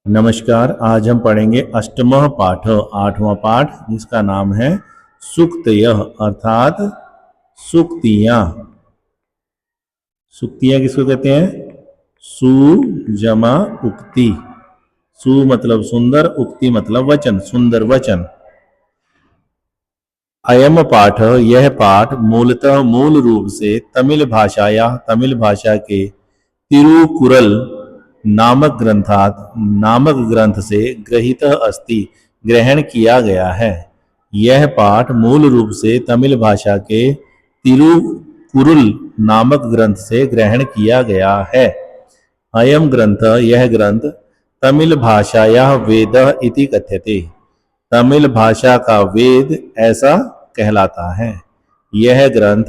नमस्कार। आज हम पढ़ेंगे अष्टमः पाठ, आठवां पाठ, जिसका नाम है सूक्तयः अर्थात सूक्तियां। सूक्तियां किसको कहते हैं? सु जमा उक्ति। सु मतलब सुंदर, उक्ति मतलब वचन, सुंदर वचन। अयम पाठ, यह पाठ मूलतः मूल रूप से तमिल भाषा के तिरुकुरल नामक ग्रंथ से ग्रहीत अस्ति, ग्रहण किया गया है। यह पाठ मूल रूप से तमिल भाषा के तिरुकुरुल नामक ग्रंथ से ग्रहण किया गया है। अयम ग्रंथ, यह ग्रंथ तमिल भाषायाः वेदः इति कथ्यते, तमिल भाषा का वेद ऐसा कहलाता है। यह ग्रंथ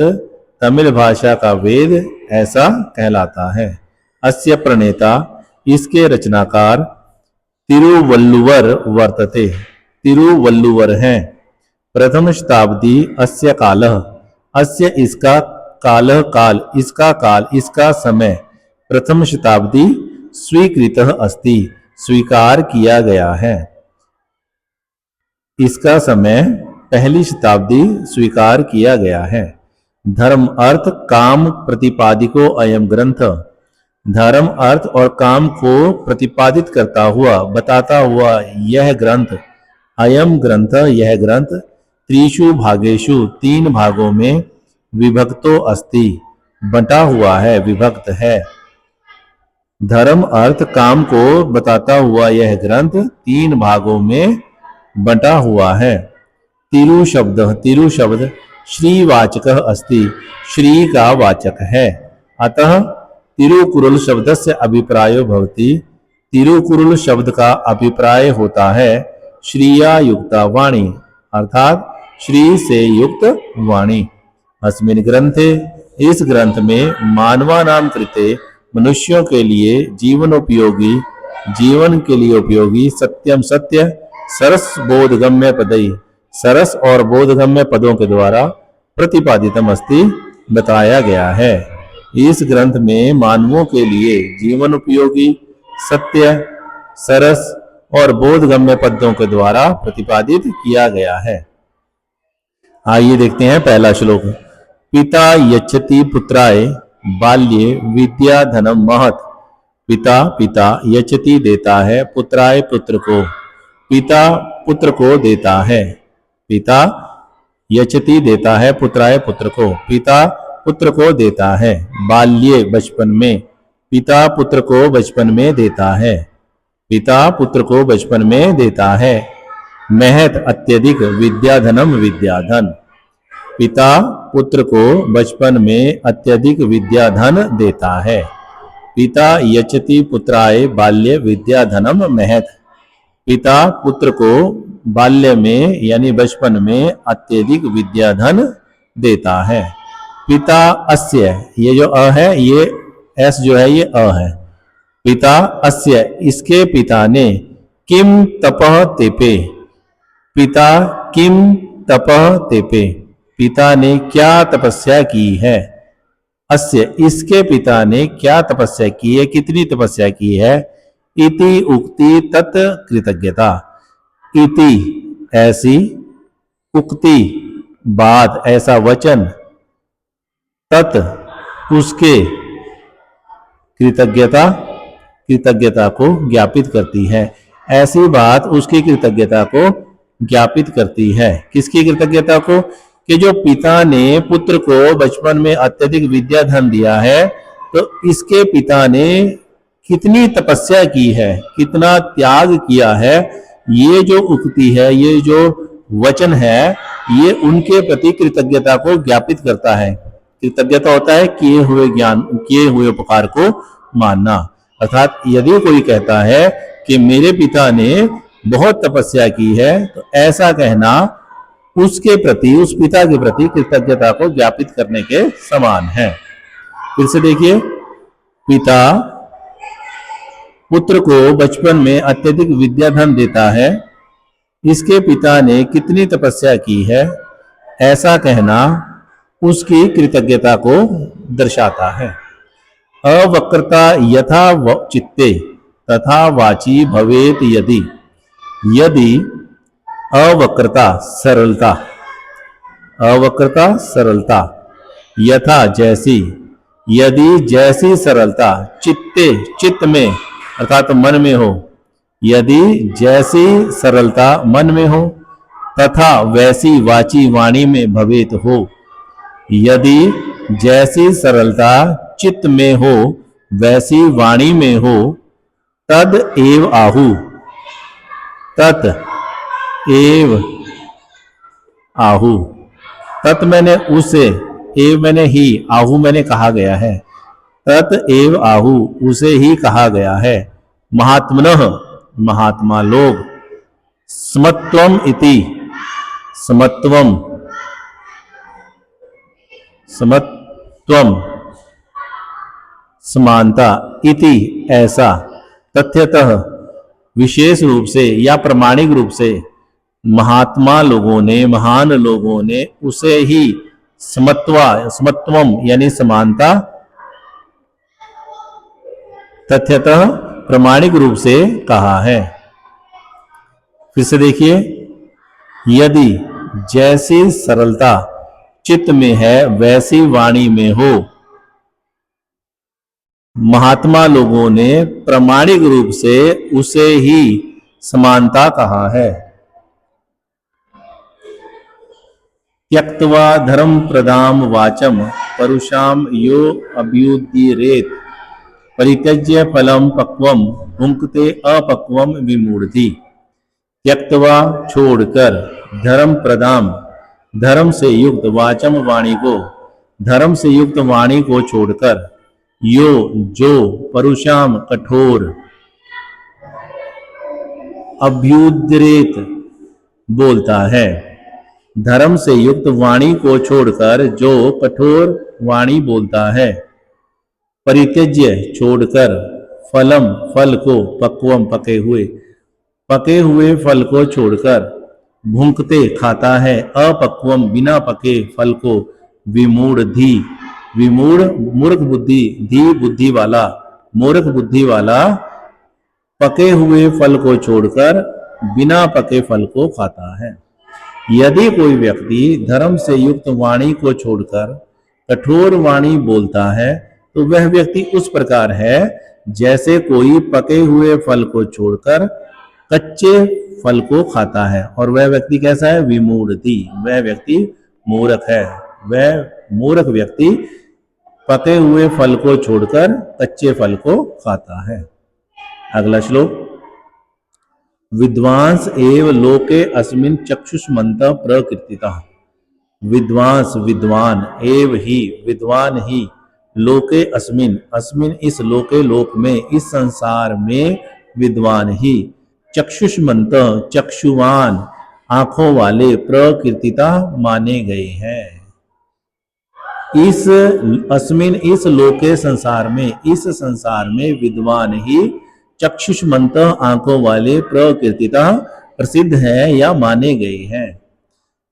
तमिल भाषा का वेद ऐसा कहलाता है। अस्य प्रणेता, इसके रचनाकार तिरुवल्लुवर वर्तते, तिरुवल्लुवर हैं। प्रथम शताब्दी अस्य कालः, अस्य इसका काल, इसका समय प्रथम शताब्दी स्वीकृतः अस्ति, स्वीकार किया गया है। इसका समय पहली शताब्दी स्वीकार किया गया है। धर्म अर्थ काम प्रतिपादिको अयम ग्रंथ, धर्म अर्थ और काम को प्रतिपादित करता हुआ, बताता हुआ यह ग्रंथ, अयम ग्रंथ, यह ग्रंथ त्रिषु भागेषु, तीन भागों में विभक्तो अस्ति, बंटा हुआ है, विभक्त है। धर्म अर्थ काम को बताता हुआ यह ग्रंथ तीन भागों में बंटा हुआ है। तिरु शब्द श्रीवाचक अस्ति, श्री का वाचक है। अतः तिरुकुरुल शब्दस्य अभिप्रायो भवति, तिरुकुरुल शब्द का अभिप्राय होता है श्रिया युक्ता वाणी, अर्थात श्री से युक्त वाणी। अस्मिन् ग्रंथे, इस ग्रंथ में मानवानां कृते, मनुष्यों के लिए जीवन के लिए उपयोगी सत्यम सत्य, सरस बोधगम्य पदई, सरस और बोधगम्य पदों के द्वारा प्रतिपादितम अस्ति, बताया गया है। इस ग्रंथ में मानवों के लिए जीवन उपयोगी सत्य, सरस और बोधगम्य पदों के द्वारा प्रतिपादित किया गया है। आइए देखते हैं पहला श्लोक। पिता यच्छति पुत्राय बाल्ये विद्या धनम महत्, पिता यच्छति देता है, पुत्राय पुत्र को, पिता पुत्र को देता है। पिता यच्छति देता है, पुत्राय पुत्र को, पिता पुत्र को देता है। बाल्ये बचपन में, पिता पुत्र को बचपन में देता है, पिता पुत्र को बचपन में देता है। महत् अत्यधिक, विद्याधनम विद्याधन, पिता पुत्र को बचपन में अत्यधिक विद्याधन देता है। पिता यच्छति पुत्राय बाल्ये विद्याधनम महत्, पिता पुत्र को बाल्य में यानी बचपन में अत्यधिक विद्याधन देता है। पिता अस्य, ये जो अ है, ये एस जो है ये अ है। पिता अस्य, इसके पिता ने, किम तपः तेपे, पिता किम तपः तेपे, पिता ने क्या तपस्या की है। अस्य, इसके पिता ने क्या तपस्या की है, कितनी तपस्या की है। इति उक्ति तत् कृतज्ञता, इति ऐसी, उक्ति बात, ऐसा वचन, तत् उसके, कृतज्ञता को ज्ञापित करती है। ऐसी बात उसकी कृतज्ञता को ज्ञापित करती है। किसकी कृतज्ञता को? कि जो पिता ने पुत्र को बचपन में अत्यधिक विद्या धन दिया है, तो इसके पिता ने कितनी तपस्या की है, कितना त्याग किया है। ये जो उक्ति है, ये जो वचन है, ये उनके प्रति कृतज्ञता को ज्ञापित करता है। कृतज्ञता होता है किए हुए उपकार को मानना। अर्थात यदि कोई कहता है कि मेरे पिता ने बहुत तपस्या की है, तो ऐसा कहना उसके प्रति, उस पिता के प्रति कृतज्ञता को ज्ञापित करने के समान है। फिर से देखिए, पिता पुत्र को बचपन में अत्यधिक विद्याधन देता है, इसके पिता ने कितनी तपस्या की है, ऐसा कहना उसकी कृतज्ञता को दर्शाता है। अवक्रता यथा चित्ते तथा वाची भवेत यदि, यदि अवक्रता सरलता, अवक्रता सरलता, यथा जैसी, यदि जैसी सरलता चित्ते चित्त में अर्थात मन में हो, यदि जैसी सरलता मन में हो, तथा वैसी वाची वाणी में भवेत हो, यदि जैसी सरलता चित्त में हो वैसी वाणी में हो, तद एव आहु, तत् एव आहु, तत् मैंने उसे, एव मैंने ही, आहु मैंने कहा गया है, तत् एव आहु उसे ही कहा गया है। महात्मनः महात्मा लोग, समत्वम इति, समत्वम, समत्वम समानता, इति ऐसा, तथ्यतः विशेष रूप से या प्रमाणिक रूप से महात्मा लोगों ने, महान लोगों ने उसे ही समत्वा, समत्वम यानी समानता, तथ्यतः प्रमाणिक रूप से कहा है। फिर से देखिए, यदि जैसी सरलता चित्त में है वैसी वाणी में हो, महात्मा लोगों ने प्रमाणिक रूप से उसे ही समानता कहा है। त्यक्त्वा धर्म प्रदाम वाचम परुषाम यो अभ्युदीरेत, परित्यज्य फलम पक्वम भुंक्ते अपक्वम विमूढ़ति। त्यक्त्वा छोड़कर, धर्म प्रदाम धर्म से युक्त, वाचम वाणी को, धर्म से युक्त वाणी को छोड़कर, यो जो, परुषाम कठोर, अभ्युद्रेत बोलता है, धर्म से युक्त वाणी को छोड़कर जो कठोर वाणी बोलता है, परित्यज्य छोड़कर, फलम फल को, पक्वम पके हुए फल को छोड़कर, भुंक्ते खाता है, अपक्वम बिना पके फल को, विमूढ़धि विमूढ़ मूर्ख बुद्धि, धी बुद्धि वाला, मूर्ख बुद्धि वाला पके हुए फल को छोड़कर बिना पके फल को खाता है। यदि कोई व्यक्ति धर्म से युक्त वाणी को छोड़कर कठोर वाणी बोलता है तो वह व्यक्ति उस प्रकार है जैसे कोई पके हुए फल को छोड़कर कच्चे फल को खाता है। और वह व्यक्ति कैसा है? विमूढ़ति, वह व्यक्ति मूर्ख है। वह मूर्ख व्यक्ति पके हुए फल को छोड़कर कच्चे फल को खाता है। अगला श्लोक, विद्वांस एव लोके अस्मिन् चक्षुष्मन्तः प्रकीर्तितः। विद्वांस विद्वान, एव ही विद्वान ही, लोके अस्मिन् अस्मिन् इस लोके लोक में, इस संसार में विद्वान ही, चक्षुष्मन्तः चक्षुवान आंखों वाले, प्रकीर्तितः माने गए हैं। इस अस्मिन् इस लोके संसार में, इस संसार में विद्वान ही चक्षुष्मन्तः आंखों वाले, प्रकीर्तितः प्रसिद्ध है या माने गए हैं।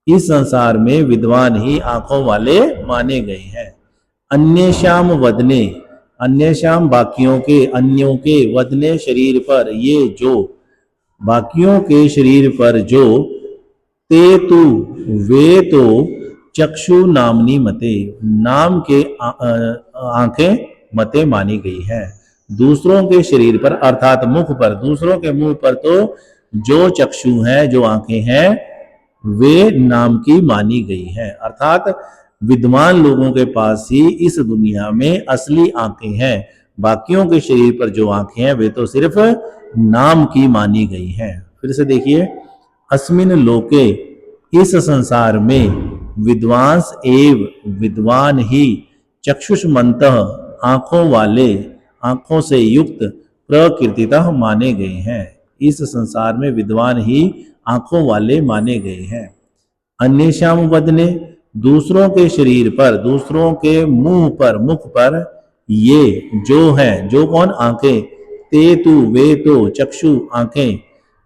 इस संसार में विद्वान ही आंखों वाले माने गए हैं। अन्येषाम वदने, अन्येषाम बाकियों के, अन्यों के, वदने शरीर पर, ये जो, बाकियों के शरीर पर जो, ते तु वे तो चक्षु नामनी मते, नाम के आंखें मते मानी गई है। दूसरों के शरीर पर अर्थात मुख पर, दूसरों के मुंह पर तो जो चक्षु हैं, जो आंखें हैं, वे नाम की मानी गई हैं। अर्थात विद्वान लोगों के पास ही इस दुनिया में असली आंखें हैं। बाकियों के शरीर पर जो आंखें हैं वे तो सिर्फ नाम की मानी गई हैं। फिर से देखिए, अस्मिन लोके, इस संसार में, विद्वांस एव विद्वान ही, चक्षुष्मन्तः आंखों वाले, आंखों से युक्त, प्रकीर्तितः माने गए हैं। इस संसार में विद्वान ही आंखों वाले माने गए हैं। अन्येषाम वदने, दूसरों के शरीर पर, दूसरों के मुंह पर, मुख पर, ये जो है, जो कौन? आंखें, ते तु वे तो चक्षु आंखें,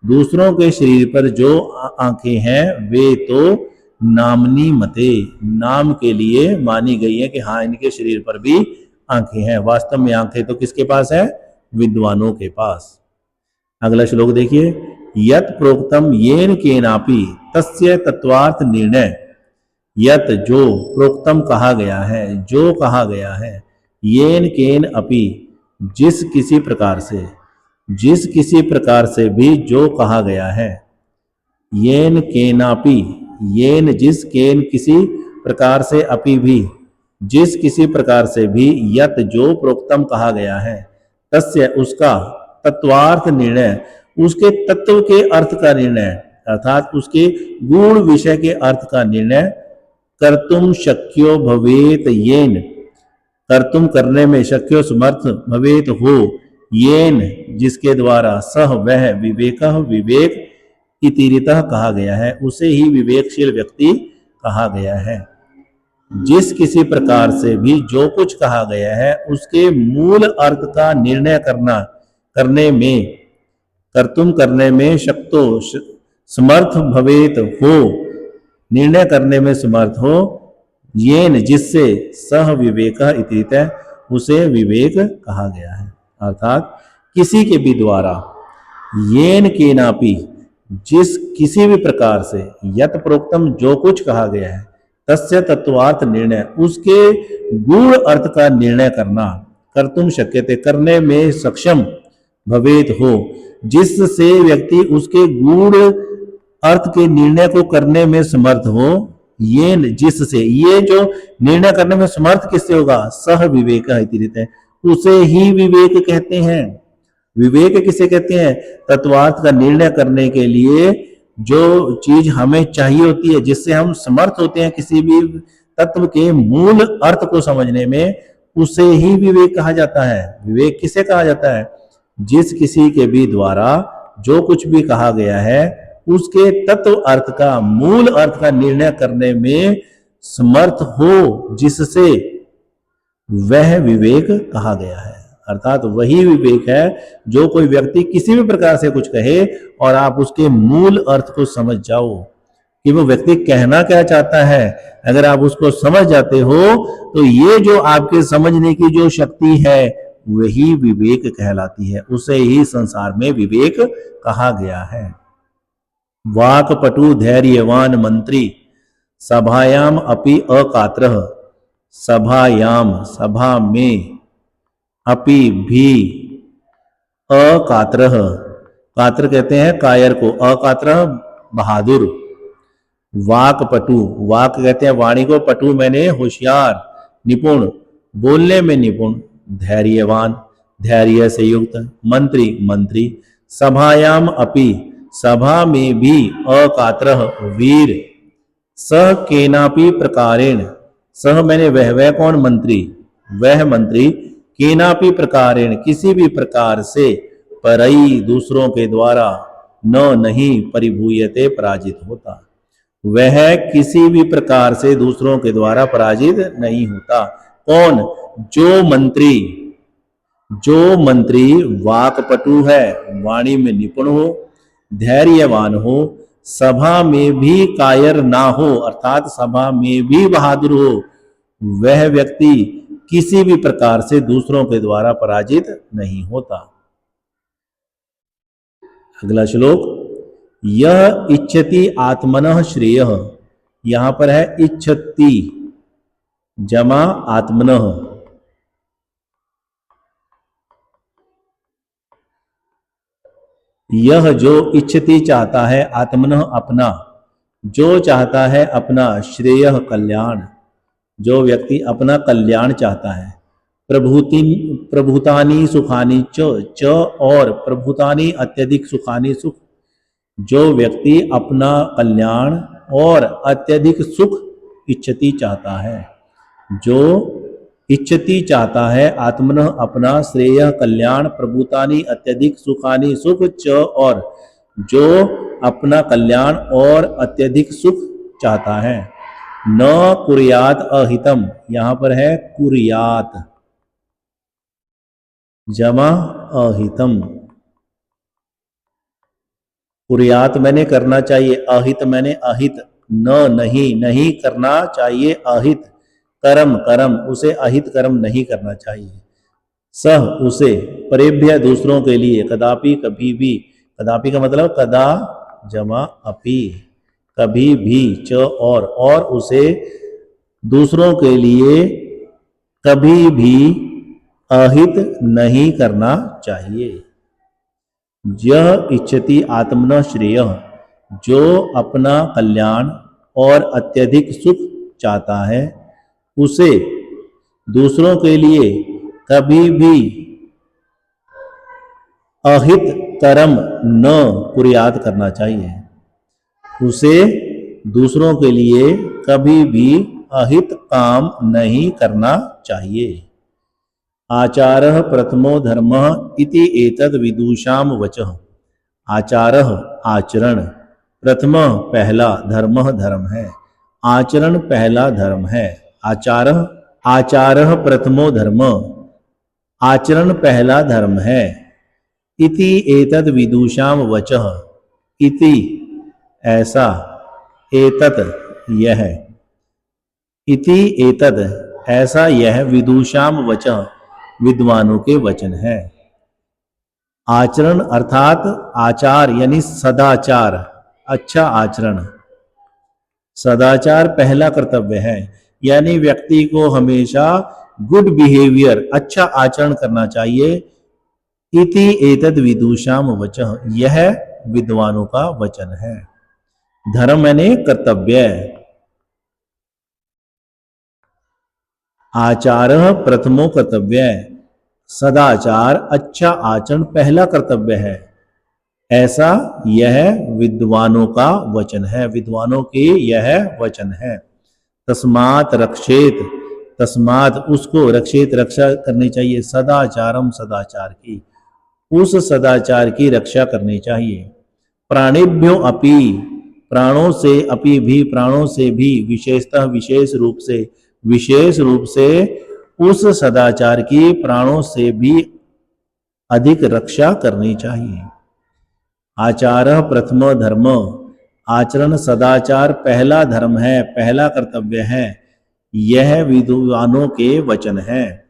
दूसरों के शरीर पर जो आंखें हैं वे तो नामनी मते, नाम के लिए मानी गई है कि हाँ इनके शरीर पर भी आंखें हैं। वास्तव में आंखें तो किसके पास है? विद्वानों के पास। अगला श्लोक देखिए, यत प्रोक्तम येन केनापि तस्य तत्वार्थ निर्णय। यत जो, प्रोक्तम कहा गया है, जो कहा गया है, येन केन अपि जिस किसी प्रकार से, जिस किसी प्रकार से भी जो कहा गया है, येन केनापि, येन जिस, केन किसी प्रकार से, अपि भी जिस किसी प्रकार से भी, यत जो प्रोक्तम कहा गया है, तस्य उसका, तत्वार्थ निर्णय उसके तत्व के अर्थ का निर्णय, अर्थात उसके गूढ़ विषय के अर्थ का निर्णय, कर्तुम शक्यो भवेत येन, कर्तुम करने में, शक्यो समर्थ, भवेत हो, येन जिसके द्वारा, सह वह, विवेकः विवेक, इतिरितः कहा गया है, उसे ही विवेकशील व्यक्ति कहा गया है। जिस किसी प्रकार से भी जो कुछ कहा गया है उसके मूल अर्थ का निर्णय करने में, कर्तुम करने में, शक्तो समर्थ, भवेत हो निर्णय करने में समर्थ हो, येन जिससे, सह विवेक इतिरितः उसे विवेक कहा गया है। अर्थात किसी के भी द्वारा, येन केनापि जिस किसी भी प्रकार से, यत प्रोक्तम जो कुछ कहा गया है, तस्य तत्वार्थ निर्णय उसके गूढ़ अर्थ का निर्णय करना, कर्तुम शक्यते करने में सक्षम, भवेत हो जिससे व्यक्ति उसके गूढ़ अर्थ के निर्णय को करने में समर्थ हो, ये जिससे, ये जो निर्णय करने में समर्थ किससे होगा, सह विवेक इतिरितः उसे ही विवेक कहते हैं। विवेक किसे कहते हैं, तत्वार्थ का निर्णय करने के लिए जो चीज हमें चाहिए होती है, जिससे हम समर्थ होते हैं किसी भी तत्व के मूल अर्थ को समझने में, उसे ही विवेक कहा जाता है। विवेक किसे कहा जाता है, जिस किसी के भी द्वारा जो कुछ भी कहा गया है उसके तत्व अर्थ का, मूल अर्थ का निर्णय करने में समर्थ हो, जिससे वह विवेक कहा गया है। अर्थात वही विवेक है जो कोई व्यक्ति किसी भी प्रकार से कुछ कहे और आप उसके मूल अर्थ को समझ जाओ कि वो व्यक्ति कहना क्या चाहता है। अगर आप उसको समझ जाते हो तो ये जो आपके समझने की जो शक्ति है वही विवेक कहलाती है, उसे ही संसार में विवेक कहा गया है। वाक्पटु धैर्यवान मंत्री सभायाम अपि अकात्रः, सभायाम सभा में, अपि भी, अकात्रः, कात्र कहते हैं कायर को, अकात्रः बहादुर। वाक्पटु, वाक कहते हैं वाणी को, पटु मैंने होशियार, निपुण, बोलने में निपुण, धैर्यवान, धैर्य से युक्त, मंत्री, मंत्री, सभायाम अपि, सभा में भी, अकात्रः वीर, सह केनापि प्रकारेण, सह मैंने वह कौन, मंत्री, वह मंत्री, केनापि प्रकारेण किसी भी प्रकार से, परई दूसरों के द्वारा, न नहीं, परिभूयते पराजित होता, वह किसी भी प्रकार से दूसरों के द्वारा पराजित नहीं होता। कौन, जो मंत्री, जो मंत्री वाक्पटु है, वाणी में निपुण हो, धैर्यवान हो, सभा में भी कायर ना हो, अर्थात सभा में भी बहादुर हो, वह व्यक्ति किसी भी प्रकार से दूसरों के द्वारा पराजित नहीं होता। अगला श्लोक, यह इच्छति आत्मनः श्रेयः, यहां पर है इच्छति जमा आत्मनः, यह जो इच्छति चाहता है, आत्मनः अपना, जो चाहता है अपना, श्रेयः कल्याण, जो व्यक्ति अपना कल्याण चाहता है, प्रभुतानि सुखानि च और प्रभुतानि अत्यधिक सुखानि सुख, जो व्यक्ति अपना कल्याण और अत्यधिक सुख इच्छति चाहता है, जो इच्छति चाहता है, आत्मनः अपना, श्रेय कल्याण, प्रभुतानि अत्यधिक सुखानि सुख च और जो अपना कल्याण और अत्यधिक सुख चाहता है, न कुर्यात अहितम, यहां पर है कुर्यात जमा अहितम, कुर्यात मैंने करना चाहिए, अहित मैंने अहित, न नहीं, नहीं करना चाहिए, अहित कर्म, कर्म उसे अहित कर्म नहीं करना चाहिए, सह उसे, परेभ्य दूसरों के लिए, कदापि कभी भी, कदापि का मतलब कदा जमा अपि, कभी भी, च और उसे दूसरों के लिए कभी भी अहित नहीं करना चाहिए। यह इच्छति आत्मन श्रेय, जो अपना कल्याण और अत्यधिक सुख चाहता है उसे दूसरों के लिए कभी भी अहित कर्म न कुर्यात करना चाहिए। उसे दूसरों के लिए कभी भी अहित काम नहीं करना चाहिए। आचारः प्रथमो धर्मः इति एतद् विदुषां वचः। आचारः आचरण, प्रथमः पहला, धर्मः धर्म है, आचरण पहला धर्म है। आचारः प्रथमो धर्म, आचरण पहला धर्म है। इति एतद् विदुषां वचः, इति ऐसा, एतत् यह, इति एतद् ऐसा यह, विदुषां वचः विद्वानों के वचन है। आचरण अर्थात आचार यानी सदाचार, अच्छा आचरण। सदाचार पहला कर्तव्य है, यानी व्यक्ति को हमेशा गुड बिहेवियर, अच्छा आचरण करना चाहिए। इति एतद् विदुषां वचः, यह विद्वानों का वचन है। धर्म यानी कर्तव्य। आचारः प्रथमो कर्तव्य, सदाचार अच्छा आचरण पहला कर्तव्य है, ऐसा यह विद्वानों का वचन है, विद्वानों के यह वचन है। तस्मात् रक्षेत, तस्मात् उसको, रक्षेत रक्षा करनी चाहिए, सदाचारम सदाचार की, उस सदाचार की रक्षा करनी चाहिए। प्राणिभ्यो अपि, प्राणों से, अपि भी, प्राणों से भी, विशेषतः विशेष रूप से उस सदाचार की प्राणों से भी अधिक रक्षा करनी चाहिए। आचारः प्रथम धर्म, आचरण सदाचार पहला धर्म है, पहला कर्तव्य है, यह विद्वानों के वचन है।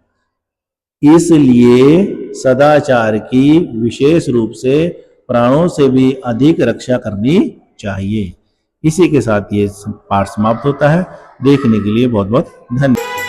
इसलिए सदाचार की विशेष रूप से प्राणों से भी अधिक रक्षा करनी चाहिए। इसी के साथ ये पाठ समाप्त होता है। देखने के लिए बहुत बहुत धन्यवाद।